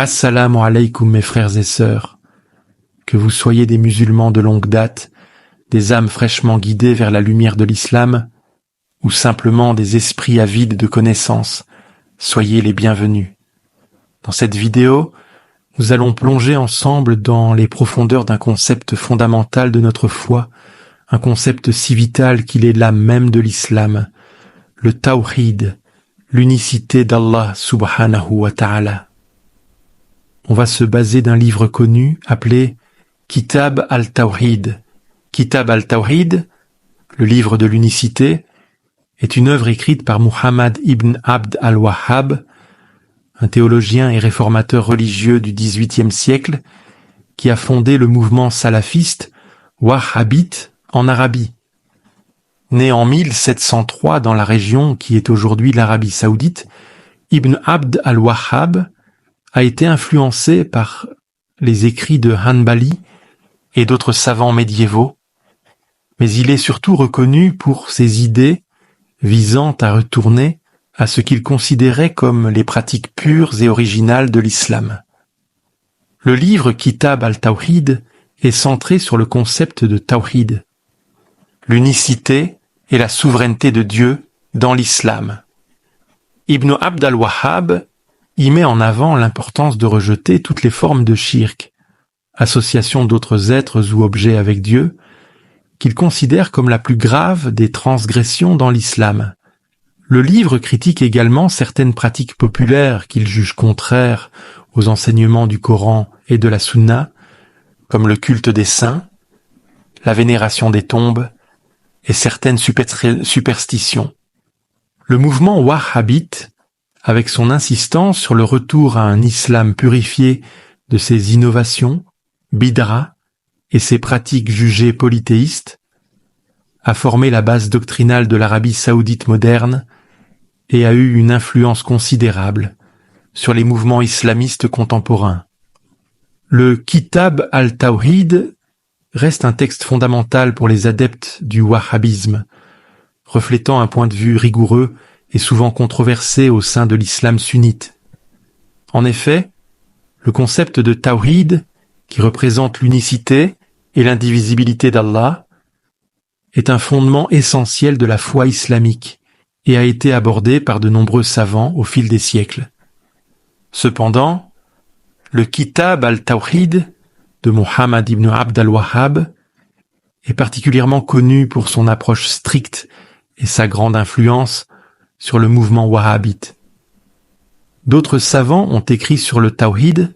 Assalamu alaykoum mes frères et sœurs. Que vous soyez des musulmans de longue date, des âmes fraîchement guidées vers la lumière de l'islam, ou simplement des esprits avides de connaissances, soyez les bienvenus. Dans cette vidéo, nous allons plonger ensemble dans les profondeurs d'un concept fondamental de notre foi, un concept si vital qu'il est l'âme même de l'islam, le tawhid, l'unicité d'Allah subhanahu wa ta'ala. On va se baser d'un livre connu appelé Kitab al-Tawhid. Kitab al-Tawhid, le livre de l'unicité, est une œuvre écrite par Muhammad ibn Abd al-Wahhab, un théologien et réformateur religieux du XVIIIe siècle, qui a fondé le mouvement salafiste wahhabite en Arabie. Né en 1703 dans la région qui est aujourd'hui l'Arabie saoudite, Ibn Abd al-Wahhab a été influencé par les écrits de Hanbali et d'autres savants médiévaux, mais il est surtout reconnu pour ses idées visant à retourner à ce qu'il considérait comme les pratiques pures et originales de l'islam. Le livre Kitab al-Tawhid est centré sur le concept de Tawhid, l'unicité et la souveraineté de Dieu dans l'islam. Ibn Abd al-Wahhab y met en avant l'importance de rejeter toutes les formes de shirk, association d'autres êtres ou objets avec Dieu, qu'il considère comme la plus grave des transgressions dans l'islam. Le livre critique également certaines pratiques populaires qu'il juge contraires aux enseignements du Coran et de la Sunna, comme le culte des saints, la vénération des tombes et certaines superstitions. Le mouvement wahhabite, avec son insistance sur le retour à un islam purifié de ses innovations, bid'a, et ses pratiques jugées polythéistes, a formé la base doctrinale de l'Arabie saoudite moderne et a eu une influence considérable sur les mouvements islamistes contemporains. Le Kitab al-Tawhid reste un texte fondamental pour les adeptes du wahhabisme, reflétant un point de vue rigoureux et souvent controversé au sein de l'islam sunnite. En effet, le concept de Tawhid, qui représente l'unicité et l'indivisibilité d'Allah, est un fondement essentiel de la foi islamique et a été abordé par de nombreux savants au fil des siècles. Cependant, le Kitab al-Tawhid de Muhammad ibn Abd al-Wahhab est particulièrement connu pour son approche stricte et sa grande influence sur le mouvement wahhabite. D'autres savants ont écrit sur le Tawhid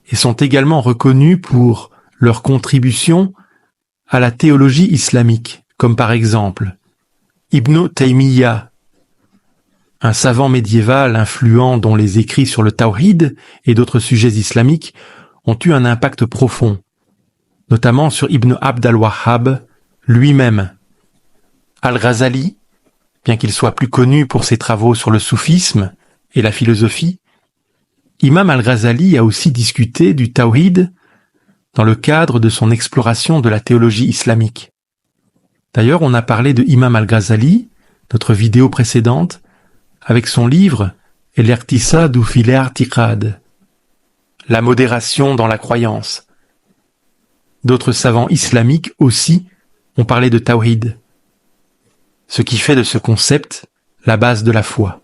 et sont également reconnus pour leur contribution à la théologie islamique, comme par exemple Ibn Taymiyyah, un savant médiéval influent dont les écrits sur le Tawhid et d'autres sujets islamiques ont eu un impact profond, notamment sur Ibn Abd al-Wahhab lui-même. Al-Ghazali, bien qu'il soit plus connu pour ses travaux sur le soufisme et la philosophie, Imam al-Ghazali a aussi discuté du Tawhid dans le cadre de son exploration de la théologie islamique. D'ailleurs, on a parlé de Imam al-Ghazali, notre vidéo précédente, avec son livre « El-Iqtisadu fil i'tiqad » la modération dans la croyance. D'autres savants islamiques aussi ont parlé de Tawhid, ce qui fait de ce concept la base de la foi.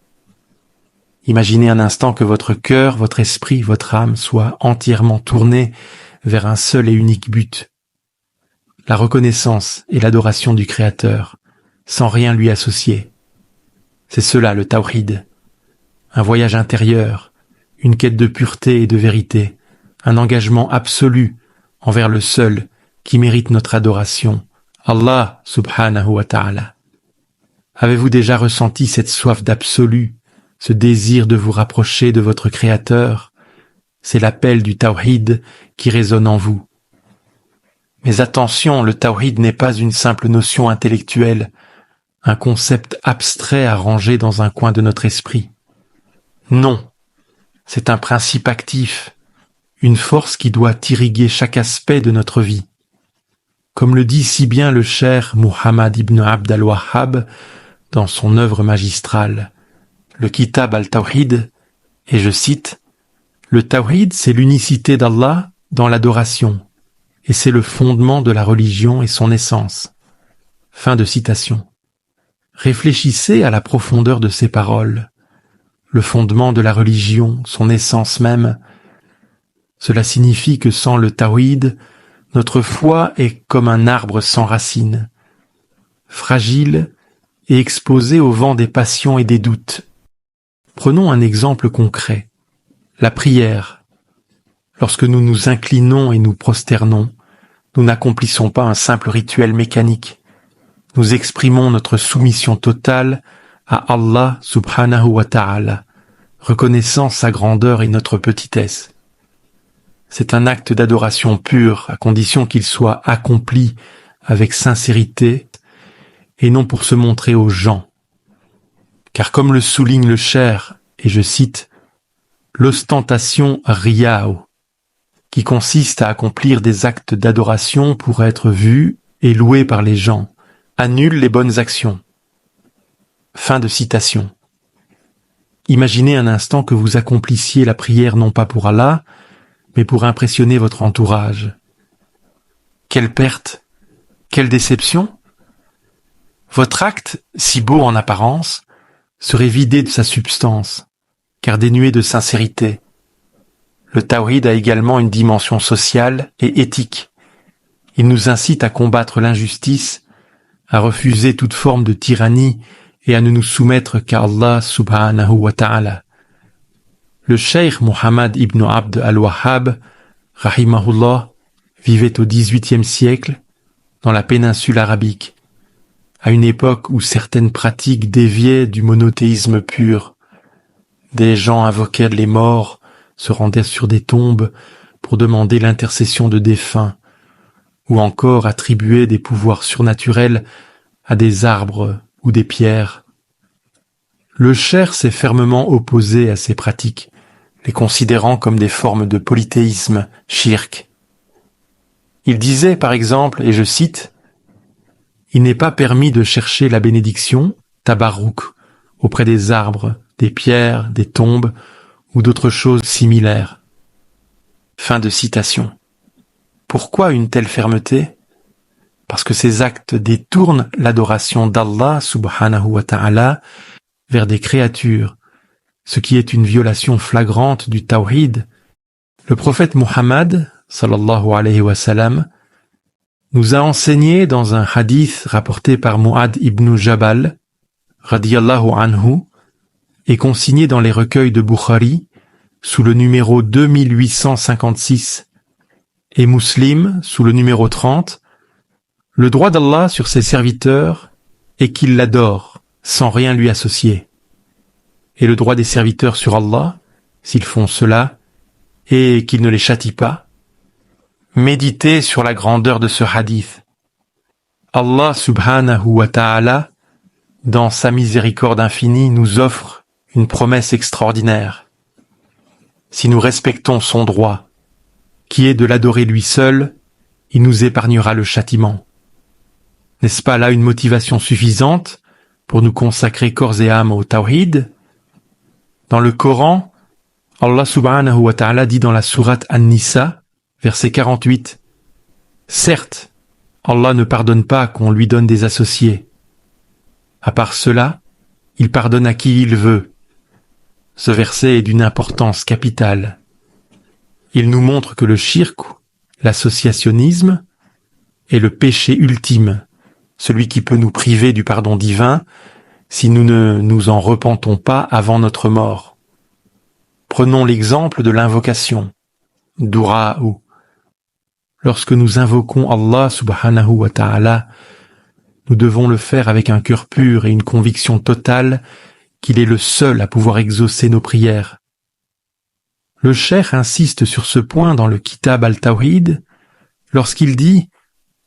Imaginez un instant que votre cœur, votre esprit, votre âme soient entièrement tournés vers un seul et unique but, la reconnaissance et l'adoration du Créateur, sans rien lui associer. C'est cela le Tawhid, un voyage intérieur, une quête de pureté et de vérité, un engagement absolu envers le seul qui mérite notre adoration, Allah subhanahu wa ta'ala. Avez-vous déjà ressenti cette soif d'absolu, ce désir de vous rapprocher de votre Créateur? C'est l'appel du Tawhid qui résonne en vous. Mais attention, le Tawhid n'est pas une simple notion intellectuelle, un concept abstrait à ranger dans un coin de notre esprit. Non, c'est un principe actif, une force qui doit irriguer chaque aspect de notre vie. Comme le dit si bien le cheikh Muhammad ibn Abd al-Wahhab dans son œuvre magistrale, le Kitab al-Tawhid, et je cite, Le tawhid, c'est l'unicité d'Allah dans l'adoration, et c'est le fondement de la religion et son essence. Fin de citation. Réfléchissez à la profondeur de ces paroles. Le fondement de la religion, son essence même. Cela signifie que sans le tawhid, notre foi est comme un arbre sans racines, fragile et exposé au vent des passions et des doutes. Prenons un exemple concret. La prière. Lorsque nous nous inclinons et nous prosternons, nous n'accomplissons pas un simple rituel mécanique. Nous exprimons notre soumission totale à Allah subhanahu wa ta'ala, reconnaissant sa grandeur et notre petitesse. C'est un acte d'adoration pure, à condition qu'il soit accompli avec sincérité et non pour se montrer aux gens. Car comme le souligne le cheikh, et je cite, « l'ostentation riya'u » qui consiste à accomplir des actes d'adoration pour être vus et loués par les gens, annule les bonnes actions. Fin de citation. Imaginez un instant que vous accomplissiez la prière non pas pour Allah, mais pour impressionner votre entourage. Quelle perte, quelle déception! Votre acte, si beau en apparence, serait vidé de sa substance, car dénué de sincérité. Le tawhid a également une dimension sociale et éthique. Il nous incite à combattre l'injustice, à refuser toute forme de tyrannie et à ne nous soumettre qu'à Allah subhanahu wa ta'ala. Le cheikh Muhammad ibn Abd al-Wahhab, rahimahullah, vivait au XVIIIe siècle dans la péninsule arabique, à une époque où certaines pratiques déviaient du monothéisme pur. Des gens invoquaient les morts, se rendaient sur des tombes pour demander l'intercession de défunts, ou encore attribuaient des pouvoirs surnaturels à des arbres ou des pierres. Le cheikh s'est fermement opposé à ces pratiques, les considérant comme des formes de polythéisme, shirk. Il disait par exemple, et je cite, « Il n'est pas permis de chercher la bénédiction, tabarrouk, auprès des arbres, des pierres, des tombes ou d'autres choses similaires. » Fin de citation. Pourquoi une telle fermeté? Parce que ces actes détournent l'adoration d'Allah subhanahu wa ta'ala vers des créatures, ce qui est une violation flagrante du tawhid. Le prophète Muhammad, sallallahu alayhi wa sallam, nous a enseigné dans un hadith rapporté par Mu'ad ibn Jabal, radiyallahu anhu, et consigné dans les recueils de Bukhari, sous le numéro 2856, et Muslim, sous le numéro 30, le droit d'Allah sur ses serviteurs est qu'ils l'adorent, sans rien lui associer. Et le droit des serviteurs sur Allah, s'ils font cela, est qu'il ne les châtie pas. Méditez sur la grandeur de ce hadith. Allah subhanahu wa ta'ala, dans sa miséricorde infinie, nous offre une promesse extraordinaire. Si nous respectons son droit, qui est de l'adorer lui seul, il nous épargnera le châtiment. N'est-ce pas là une motivation suffisante pour nous consacrer corps et âme au tawhid? Dans le Coran, Allah subhanahu wa ta'ala dit dans la sourate An-Nisa, verset 48, « Certes, Allah ne pardonne pas qu'on lui donne des associés. À part cela, il pardonne à qui il veut. » Ce verset est d'une importance capitale. Il nous montre que le shirk, l'associationnisme, est le péché ultime, celui qui peut nous priver du pardon divin si nous ne nous en repentons pas avant notre mort. Prenons l'exemple de l'invocation, Dura'u. Lorsque nous invoquons Allah subhanahu wa ta'ala, nous devons le faire avec un cœur pur et une conviction totale qu'il est le seul à pouvoir exaucer nos prières. Le cheikh insiste sur ce point dans le Kitab al-Tawhid lorsqu'il dit,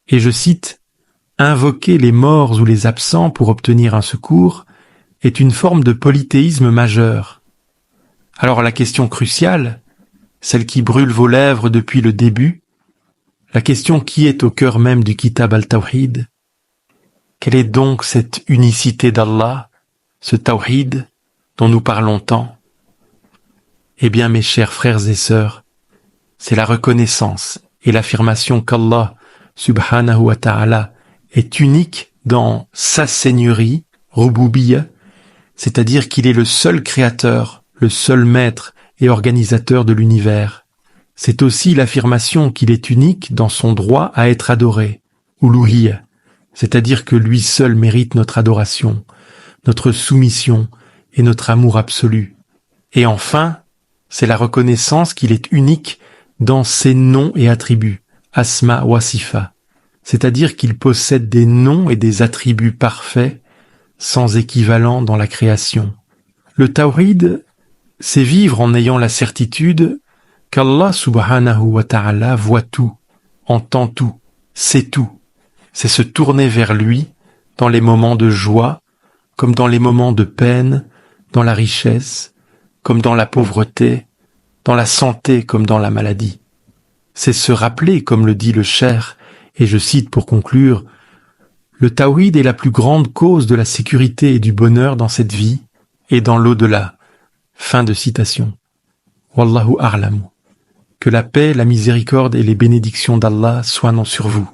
et je cite, « Invoquer les morts ou les absents pour obtenir un secours est une forme de polythéisme majeur. » Alors la question cruciale, celle qui brûle vos lèvres depuis le début, la question qui est au cœur même du Kitab al-Tawhid, quelle est donc cette unicité d'Allah, ce Tawhid dont nous parlons tant? Eh bien, mes chers frères et sœurs, c'est la reconnaissance et l'affirmation qu'Allah, subhanahu wa ta'ala, est unique dans sa seigneurie, Rububiyya, c'est-à-dire qu'il est le seul créateur, le seul maître et organisateur de l'univers. C'est aussi l'affirmation qu'il est unique dans son droit à être adoré, Uluhiyya, c'est-à-dire que lui seul mérite notre adoration, notre soumission et notre amour absolu. Et enfin, c'est la reconnaissance qu'il est unique dans ses noms et attributs, Asma wa Sifa, c'est-à-dire qu'il possède des noms et des attributs parfaits, sans équivalent dans la création. Le tawhid, c'est vivre en ayant la certitude qu'Allah subhanahu wa ta'ala voit tout, entend tout, sait tout. C'est se tourner vers lui dans les moments de joie, comme dans les moments de peine, dans la richesse, comme dans la pauvreté, dans la santé comme dans la maladie. C'est se rappeler, comme le dit le cheikh, et je cite pour conclure, « Le tawhid est la plus grande cause de la sécurité et du bonheur dans cette vie et dans l'au-delà. » Fin de citation. Wallahu a'lamu. Que la paix, la miséricorde et les bénédictions d'Allah soient sur vous.